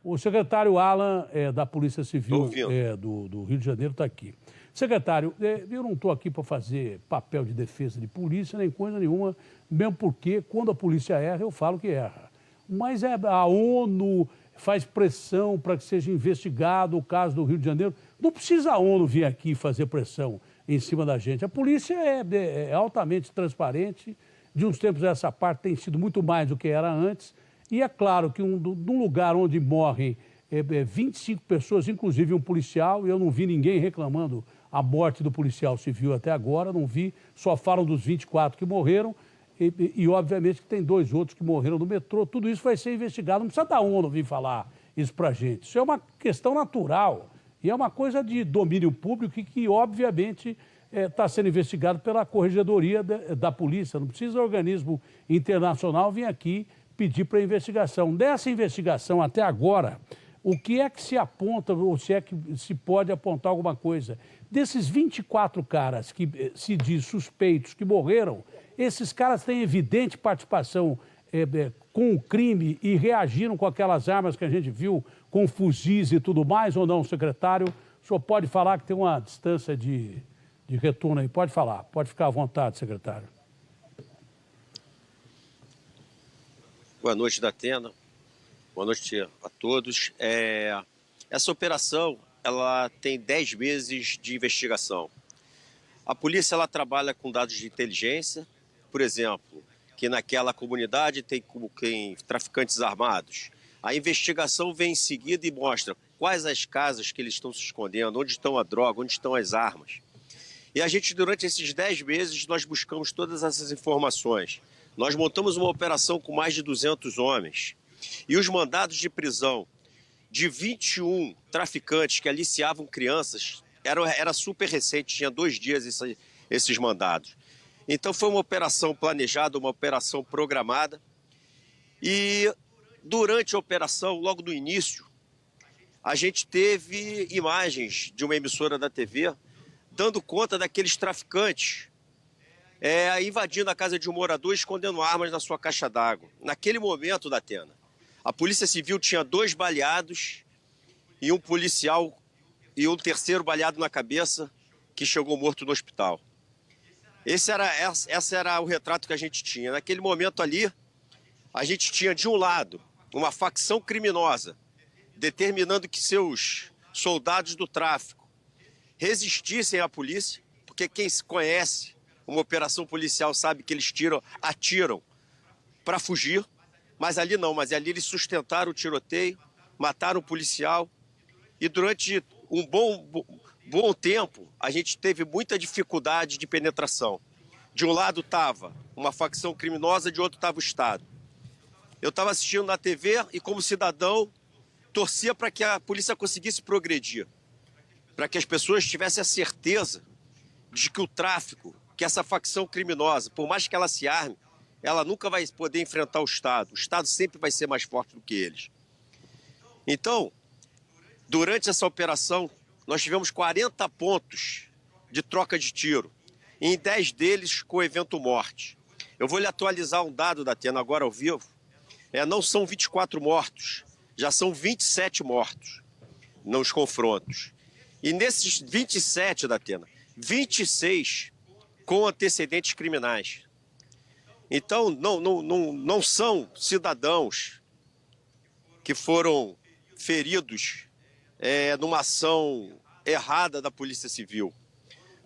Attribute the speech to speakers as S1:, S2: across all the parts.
S1: O secretário Alan, da Polícia Civil do Rio de Janeiro, está aqui. Secretário, eu não estou aqui para fazer papel de defesa de polícia, nem coisa nenhuma, mesmo porque, quando a polícia erra, eu falo que erra. Mas a ONU faz pressão para que seja investigado o caso do Rio de Janeiro. Não precisa a ONU vir aqui fazer pressão em cima da gente. A polícia é altamente transparente. De uns tempos a essa parte tem sido muito mais do que era antes. E é claro que num lugar onde morrem 25 pessoas, inclusive um policial, eu não vi ninguém reclamando a morte do policial civil até agora, não vi, só falam dos 24 que morreram e obviamente que tem 2 outros que morreram no metrô. Tudo isso vai ser investigado, não precisa da ONU vir falar isso pra gente. Isso é uma questão natural e é uma coisa de domínio público que obviamente está sendo investigado pela Corregedoria da Polícia. Não precisa o organismo internacional vir aqui pedir para investigação. Dessa investigação até agora, o que é que se aponta, ou se é que se pode apontar alguma coisa? Desses 24 caras que se diz suspeitos que morreram, esses caras têm evidente participação com o crime e reagiram com aquelas armas que a gente viu, com fuzis e tudo mais, ou não, secretário? O senhor pode falar que tem uma distância de retorno aí? Pode falar, pode ficar à vontade, secretário.
S2: Boa noite, Datena. Boa noite a todos. Essa operação ela tem 10 meses de investigação. A polícia ela trabalha com dados de inteligência, por exemplo, que naquela comunidade tem traficantes armados. A investigação vem em seguida e mostra quais as casas que eles estão se escondendo, onde estão a droga, onde estão as armas. E a gente, durante esses 10 meses, nós buscamos todas essas informações. Nós montamos uma operação com mais de 200 homens. E os mandados de prisão de 21 traficantes que aliciavam crianças era super recente, tinha 2 dias esses mandados. Então foi uma operação planejada, uma operação programada. E durante a operação, logo no início, a gente teve imagens de uma emissora da TV dando conta daqueles traficantes invadindo a casa de um morador e escondendo armas na sua caixa d'água. Naquele momento, Datena, a Polícia Civil tinha 2 baleados e um policial e um terceiro baleado na cabeça que chegou morto no hospital. Esse era o retrato que a gente tinha. Naquele momento ali, a gente tinha de um lado uma facção criminosa determinando que seus soldados do tráfico resistissem à polícia, porque quem se conhece uma operação policial sabe que eles atiram para fugir. Mas ali não, mas ali eles sustentaram o tiroteio, mataram o policial e durante um bom tempo a gente teve muita dificuldade de penetração. De um lado estava uma facção criminosa, de outro estava o Estado. Eu estava assistindo na TV e como cidadão torcia para que a polícia conseguisse progredir, para que as pessoas tivessem a certeza de que o tráfico, que essa facção criminosa, por mais que ela se arme, ela nunca vai poder enfrentar o Estado. O Estado sempre vai ser mais forte do que eles. Então, durante essa operação, nós tivemos 40 pontos de troca de tiro. E em 10 deles com evento morte. Eu vou lhe atualizar um dado, Datena, agora ao vivo. Não são 24 mortos, já são 27 mortos nos confrontos. E nesses 27, Datena, 26 com antecedentes criminais. Então, não são cidadãos que foram feridos numa ação errada da Polícia Civil.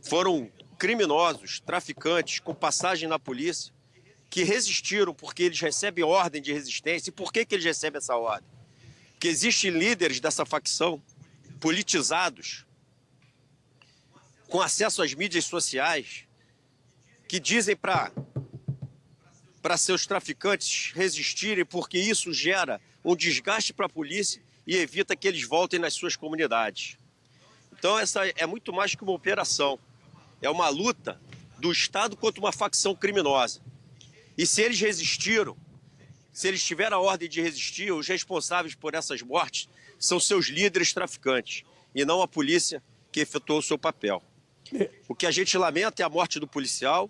S2: Foram criminosos, traficantes, com passagem na polícia, que resistiram porque eles recebem ordem de resistência. E por que eles recebem essa ordem? Porque existem líderes dessa facção, politizados, com acesso às mídias sociais, que dizem para seus traficantes resistirem, porque isso gera um desgaste para a polícia e evita que eles voltem nas suas comunidades. Então essa é muito mais que uma operação. É uma luta do Estado contra uma facção criminosa. E se eles resistiram, se eles tiveram a ordem de resistir, os responsáveis por essas mortes são seus líderes traficantes e não a polícia que efetuou o seu papel. O que a gente lamenta é a morte do policial,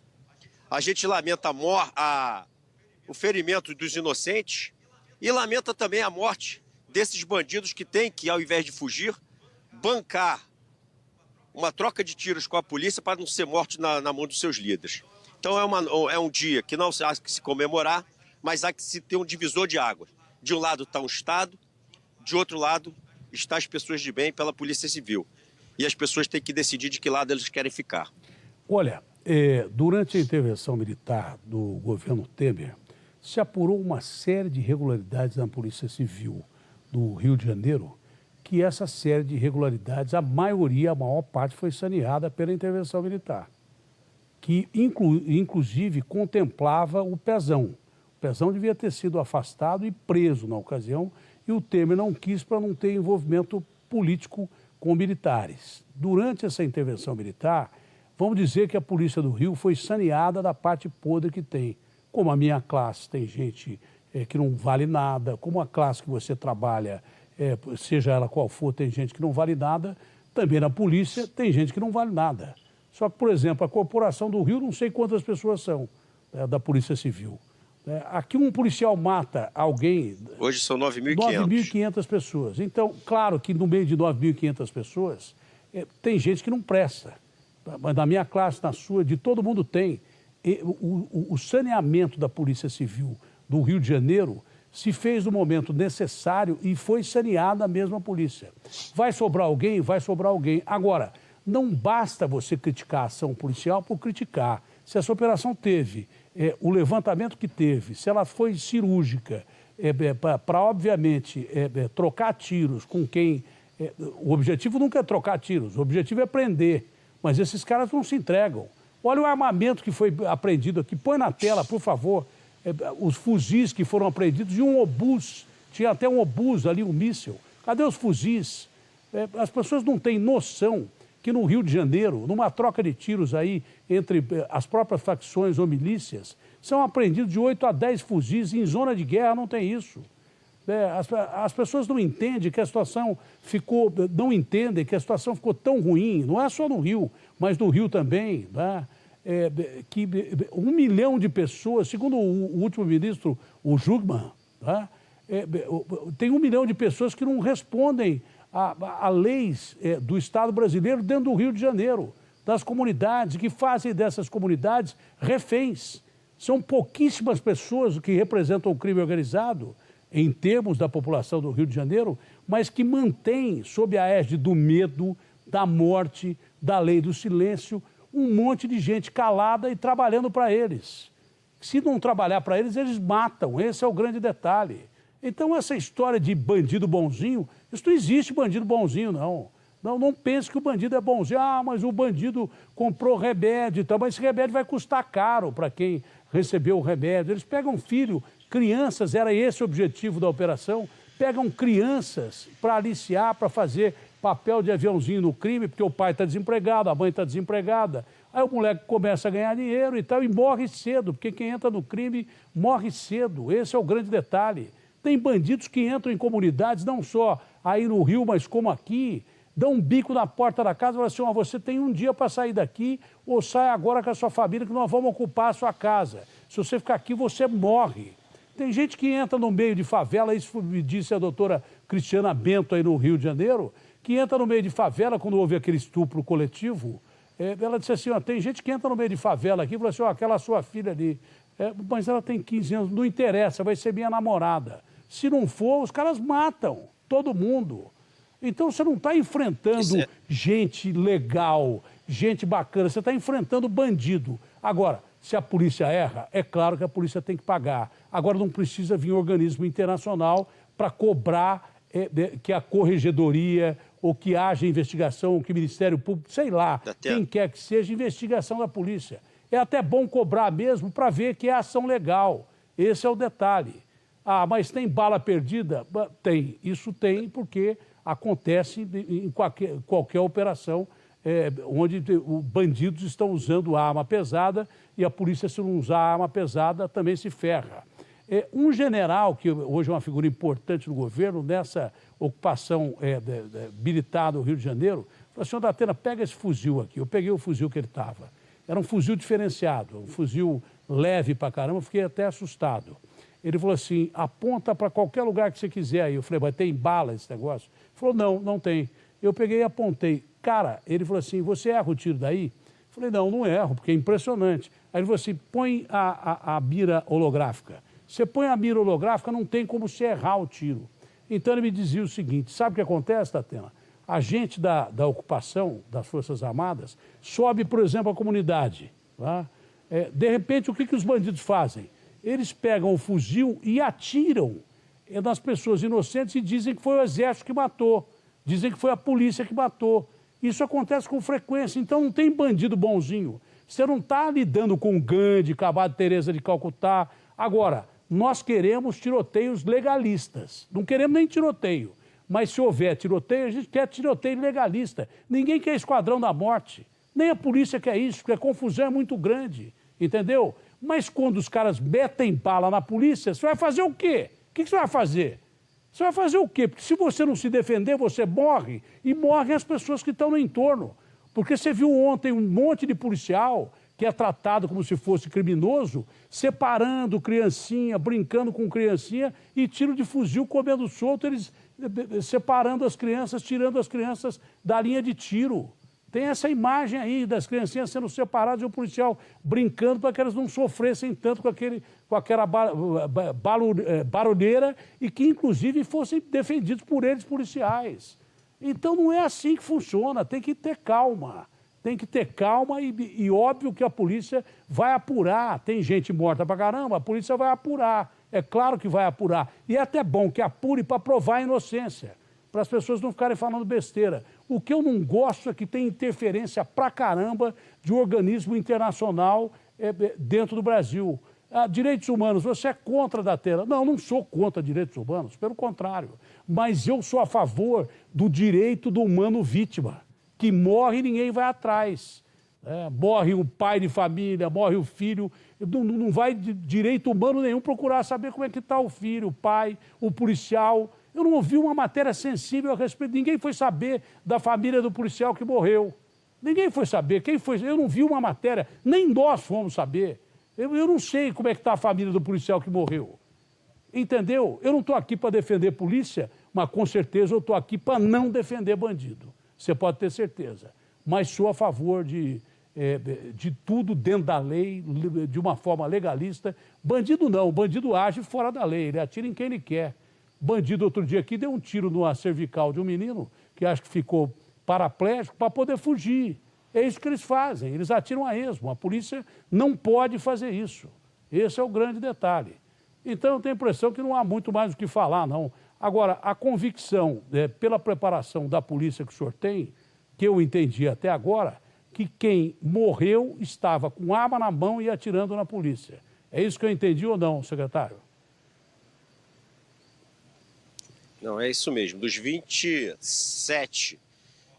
S2: a gente lamenta o ferimento dos inocentes e lamenta também a morte desses bandidos que têm que, ao invés de fugir, bancar uma troca de tiros com a polícia para não ser mortos na mão dos seus líderes. Então é um dia que não há que se comemorar, mas há que se ter um divisor de águas. De um lado está o Estado, de outro lado está as pessoas de bem pela Polícia Civil. E as pessoas têm que decidir de que lado eles querem ficar.
S1: Olha, durante a intervenção militar do governo Temer, se apurou uma série de irregularidades na Polícia Civil do Rio de Janeiro, que essa série de irregularidades, a maioria, a maior parte, foi saneada pela intervenção militar, que inclusive contemplava o Pezão. O Pezão devia ter sido afastado e preso na ocasião, e o Temer não quis para não ter envolvimento político com militares. Durante essa intervenção militar, vamos dizer que a Polícia do Rio foi saneada da parte podre que tem. Como a minha classe tem gente que não vale nada, como a classe que você trabalha, seja ela qual for, tem gente que não vale nada, também na polícia tem gente que não vale nada. Só que, por exemplo, a Corporação do Rio, não sei quantas pessoas são da Polícia Civil. Aqui um policial mata alguém...
S2: Hoje são 9.500.
S1: 9.500 pessoas. Então, claro que no meio de 9.500 pessoas, tem gente que não presta. Mas na minha classe, na sua, de todo mundo tem. O saneamento da Polícia Civil do Rio de Janeiro se fez no momento necessário e foi saneada a mesma polícia. Vai sobrar alguém? Vai sobrar alguém. Agora, não basta você criticar a ação policial por criticar. Se essa operação teve o levantamento que teve, se ela foi cirúrgica, para, obviamente, trocar tiros com quem... o objetivo nunca é trocar tiros, o objetivo é prender. Mas esses caras não se entregam. Olha o armamento que foi apreendido aqui. Põe na tela, por favor, os fuzis que foram apreendidos e um obus. Tinha até um obus ali, um míssil. Cadê os fuzis? As pessoas não têm noção que no Rio de Janeiro, numa troca de tiros aí entre as próprias facções ou milícias, são apreendidos de 8 a 10 fuzis. Em zona de guerra não tem isso. As pessoas não entendem que a situação ficou... Não entendem que a situação ficou tão ruim. Não é só no Rio, mas no Rio também, né? Que 1 milhão de pessoas, segundo o último ministro, o Jugman, né? Tem 1 milhão de pessoas que não respondem a leis do Estado brasileiro dentro do Rio de Janeiro, das comunidades, que fazem dessas comunidades reféns. São pouquíssimas pessoas que representam o crime organizado, em termos da população do Rio de Janeiro, mas que mantém, sob a égide do medo, da morte, da lei do silêncio, um monte de gente calada e trabalhando para eles. Se não trabalhar para eles, eles matam. Esse é o grande detalhe. Então, essa história de bandido bonzinho, isso não existe bandido bonzinho, não. Não pense que o bandido é bonzinho. Ah, mas o bandido comprou remédio e tal, mas esse remédio vai custar caro para quem recebeu o remédio. Eles pegam filho, crianças, era esse o objetivo da operação, pegam crianças para aliciar, para fazer papel de aviãozinho no crime, porque o pai está desempregado, a mãe está desempregada. Aí o moleque começa a ganhar dinheiro e tal, e morre cedo, porque quem entra no crime morre cedo. Esse é o grande detalhe. Tem bandidos que entram em comunidades, não só aí no Rio, mas como aqui, dão um bico na porta da casa e falam assim, ó, você tem um dia para sair daqui ou sai agora com a sua família que nós vamos ocupar a sua casa. Se você ficar aqui, você morre. Tem gente que entra no meio de favela, isso me disse a doutora Cristiana Bento aí no Rio de Janeiro, que entra no meio de favela quando houve aquele estupro coletivo. Ela disse assim, ó, tem gente que entra no meio de favela aqui e fala assim, ó, aquela sua filha ali, mas ela tem 15 anos, não interessa, vai ser minha namorada. Se não for, os caras matam todo mundo. Então você não está enfrentando gente legal, gente bacana, você está enfrentando bandido. Agora, se a polícia erra, é claro que a polícia tem que pagar. Agora não precisa vir um organismo internacional para cobrar que a corregedoria ou que haja investigação, ou que o Ministério Público, sei lá, quem quer que seja, investigação da polícia. É até bom cobrar mesmo para ver que é ação legal. Esse é o detalhe. Ah, mas tem bala perdida? Tem. Isso tem porque acontece em qualquer operação onde bandidos estão usando arma pesada e a polícia, se não usar arma pesada, também se ferra. Um general, que hoje é uma figura importante no governo, nessa ocupação militar do Rio de Janeiro, falou, senhor Datena, pega esse fuzil aqui. Eu peguei o fuzil que ele estava. Era um fuzil diferenciado, um fuzil leve pra caramba, fiquei até assustado. Ele falou assim, aponta para qualquer lugar que você quiser aí. Eu falei, mas tem bala esse negócio? Ele falou, não, não tem. Eu peguei e apontei. Cara, ele falou assim, você erra o tiro daí? Eu falei, não, não erro, porque é impressionante. Aí ele falou assim, põe a mira holográfica. Você põe a mira holográfica, não tem como você errar o tiro. Então ele me dizia o seguinte, sabe o que acontece, Tatena? A gente da ocupação das Forças Armadas sobe, por exemplo, a comunidade. Tá? De repente, o que os bandidos fazem? Eles pegam o fuzil e atiram nas pessoas inocentes e dizem que foi o exército que matou, dizem que foi a polícia que matou. Isso acontece com frequência, então não tem bandido bonzinho. Você não está lidando com Gandhi, Cavalo Teresa de Calcutá. Agora, nós queremos tiroteios legalistas, não queremos nem tiroteio. Mas se houver tiroteio, a gente quer tiroteio legalista. Ninguém quer esquadrão da morte. Nem a polícia quer isso, porque a confusão é muito grande. Entendeu? Mas quando os caras metem bala na polícia, você vai fazer o quê? O que você vai fazer? Você vai fazer o quê? Porque se você não se defender, você morre. E morrem as pessoas que estão no entorno. Porque você viu ontem um monte de policial que é tratado como se fosse criminoso, separando criancinha, brincando com criancinha e tiro de fuzil comendo solto, eles separando as crianças, tirando as crianças da linha de tiro. Tem essa imagem aí das criancinhas sendo separadas e o policial brincando para que elas não sofressem tanto com aquela barulheira e que, inclusive, fossem defendidos por eles, policiais. Então, não é assim que funciona, tem que ter calma. Tem que ter calma e óbvio que a polícia vai apurar. Tem gente morta pra caramba, a polícia vai apurar. É claro que vai apurar. E é até bom que apure para provar a inocência, para as pessoas não ficarem falando besteira. O que eu não gosto é que tem interferência pra caramba de um organismo internacional dentro do Brasil. Direitos humanos, você é contra da Datena? Não, não sou contra direitos humanos, pelo contrário. Mas eu sou a favor do direito do humano vítima, que morre e ninguém vai atrás. Morre o pai de família, morre o filho, não vai de direito humano nenhum procurar saber como é que está o filho, o pai, o policial. Eu não ouvi uma matéria sensível a respeito, ninguém foi saber da família do policial que morreu. Ninguém foi saber, quem foi? Eu não vi uma matéria, nem nós fomos saber. Eu não sei como é que está a família do policial que morreu. Entendeu? Eu não estou aqui para defender polícia, mas com certeza eu estou aqui para não defender bandido. Você pode ter certeza. Mas sou a favor de tudo dentro da lei, de uma forma legalista. Bandido não, bandido age fora da lei, ele atira em quem ele quer. Bandido, outro dia aqui, deu um tiro numa cervical de um menino, que acho que ficou paraplégico, para poder fugir. É isso que eles fazem, eles atiram a esmo. A polícia não pode fazer isso. Esse é o grande detalhe. Então, eu tenho a impressão que não há muito mais o que falar, não. Agora, a convicção, pela preparação da polícia que o senhor tem, que eu entendi até agora, que quem morreu estava com arma na mão e atirando na polícia. É isso que eu entendi ou não, secretário?
S2: Não, é isso mesmo. Dos 27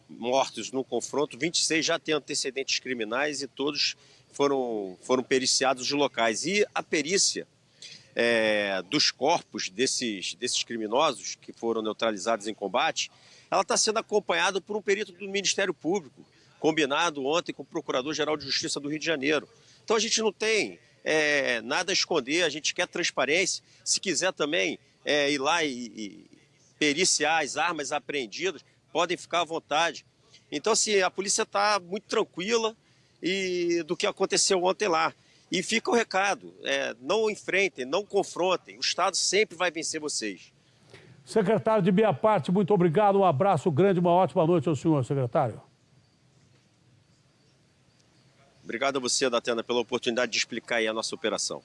S2: mortos no confronto, 26 já têm antecedentes criminais e todos foram periciados os locais. E a perícia dos corpos desses criminosos que foram neutralizados em combate, ela está sendo acompanhada por um perito do Ministério Público, combinado ontem com o Procurador-Geral de Justiça do Rio de Janeiro. Então a gente não tem nada a esconder, a gente quer transparência. Se quiser também ir lá e periciar as armas apreendidas, podem ficar à vontade. Então, assim, a polícia está muito tranquila do que aconteceu ontem lá. E fica o recado, não enfrentem, não confrontem, o Estado sempre vai vencer vocês.
S1: Secretário, de minha parte, muito obrigado, um abraço grande, uma ótima noite ao senhor, secretário.
S2: Obrigado a você, Datena, pela oportunidade de explicar aí a nossa operação.